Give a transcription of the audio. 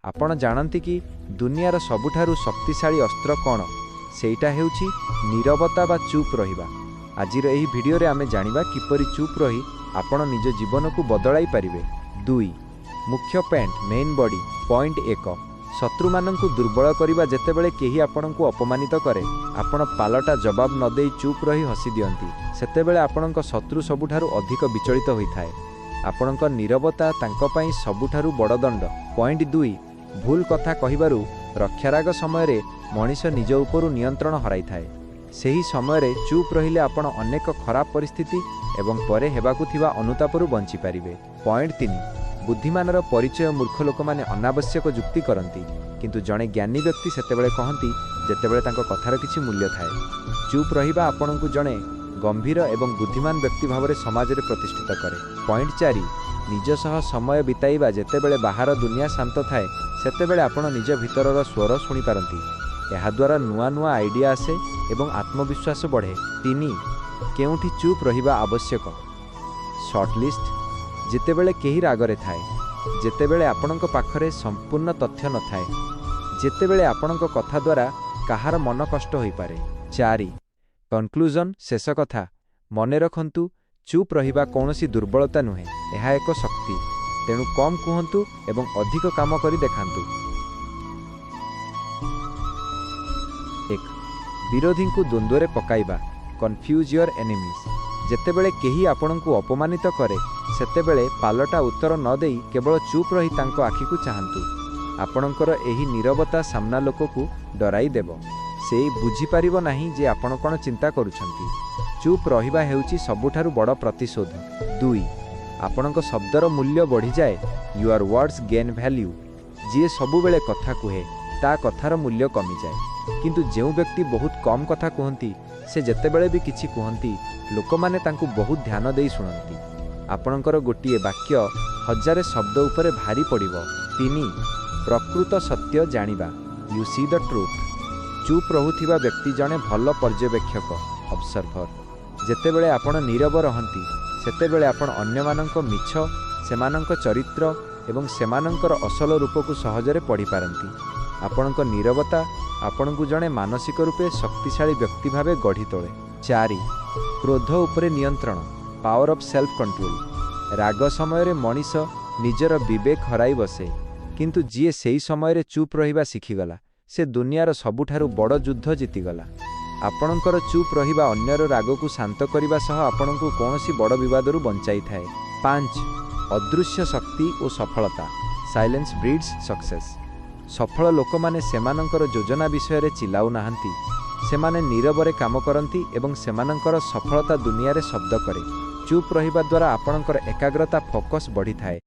आपण जानती कि दुनियार सबुठारु शक्तिशाली अस्त्र कौन? सेटा हेउछि नीरवता बा चुप रहिबा। आजिर एही भिडियो रे आमे जानिबा किपरि चुप रही आपण निज जीवन को बदलाई पारिबे। 2 मुख्य पैंट मेन बॉडी पॉइंट 1 शत्रु मानंकु दुर्बल करिबा जेतेबेले केही आपणंकु अपमानित करे आपण पालटा जवाब न देई चुप रही हसी दियंती सेतेबेले आपणंक शत्रु सबुठारु अधिक विचलित होइथाय। आपणंक नीरवता तांको पई सबुठारु बड़ दंड। पॉइंट 2 भूल कथा कहिबारु रक्षाराग समय रे मनीष निज उपरु नियंत्रण हराइथाय। सेही समय रे चुप रहिले आपण अनेक खराब परिस्थिति एवं परे हेबाकु थिबा अनुतापरु बंची पारिबे। पॉइंट 3 बुद्धिमानर परिचय मूर्ख लोक माने अनावश्यक जुक्ति करती किंतु जड़े ज्ञानी व्यक्ति सेतेबेले कहती जेतेबेले तांको कथार किछि मूल्य थाए। चुप रहिबा आपणकु जड़े गंभीर एवं बुद्धिमान व्यक्ति भाव में समाज में प्रतिष्ठित करे। पॉइंट 4 निज सह समय बिताइबा जेतेबेले बाहर दुनिया शांत थाए सेतेबेले आपण निज भितरर स्वर शुणी पारंती। एहा द्वारा नुआ नुआ आइडिया आसे एवं आत्मविश्वास बढ़े। 3 केउठी चुप रहिबा आवश्यक। शॉर्टलिस्ट जेतेबेले केही रागरे थाए जेतेबेले आपणक पाखरे संपूर्ण तथ्य न थाए जेतेबेले आपणक कथा द्वारा काहार मन कष्ट होई पारे। 4 कन्क्लूजन शेष कथा मने रखंतु चुप रहिबा कौनसी दुर्बलता नुहे एहा एक शक्ति। तेणु कम कुहंतु एवं अधिक काम करी देखांतु। 1 विरोधी को द्वंद्व रे पकाइबा कन्फ्यूज योर एनिमीज जेतेबेले केही आपणकु अपमानित करे सेतेबेले पालटा उत्तर न देई केवल चुप रही तांको आखि को चाहंतु। आपणकर एही नीरवता सामना लोक को डराई देव। से बुझी पारिबो नाही जे आपण कोन चिंता करूछंती। चुप रहिबा हेउची सबुठारु बड़ प्रतिशोध। 2 आपणक शब्दर मूल्य बढ़ी जाए योर वर्ड्स गेन वैल्यू। जे सबुबेले कथा कुहे ता कथार मूल्य कमी जाए किंतु जेउ व्यक्ति बहुत कम कथा कहती से जेतेबेले भी किछि कहती लोक माने तांकु बहुत ध्यान देई सुनंती। आपणकर गोटिए वाक्य हजारे शब्द उपरे भारी पड़िबो। 3 प्रकृत सत्य जानिबा यू सी द ट्रूथ। चुप रहुथिबा व्यक्ति जने भल पर्यवेक्षक ऑब्जर्वर। जेतेबेले आपण नीरव रहंती सेतेबेले आपण अन्यमानंक मिछ सेमानंक चरित्र एवं सेमानंकर असल रूप को सहजरे पढ़ी पारंती। आपणक नीरवता आपणकु जने मानसिक रूपे शक्तिशाली व्यक्ति भावे गढ़ी तोले। 4 क्रोध उपरे नियंत्रण पावर ऑफ सेल्फ कंट्रोल। राग समय रे मनीष निजर विवेक हराई बसे किंतु जीए सेही समय रे चुप रहिबा शिखिगला से दुनियार सबुठारु बड़ युद्ध जीतिगला। आपणकर चुप रहिबा अन्यर राग को शांत करिबा सह आपणकु कोनोसी बड़ विवादरु बंचाई थाए। 5 अदृश्य शक्ति और सफलता साइलेंस ब्रीड्स सक्सेस। सफल लोक माने सेमानंकर योजना विषय रे चिल्लाउ नाहंती सेमाने नीरवरे काम करंती एवं सेमानंकर सफलता दुनिया रे शब्द करे। चुप रहिबा द्वारा आपणकर एकाग्रता फोकस बढ़ी थाए।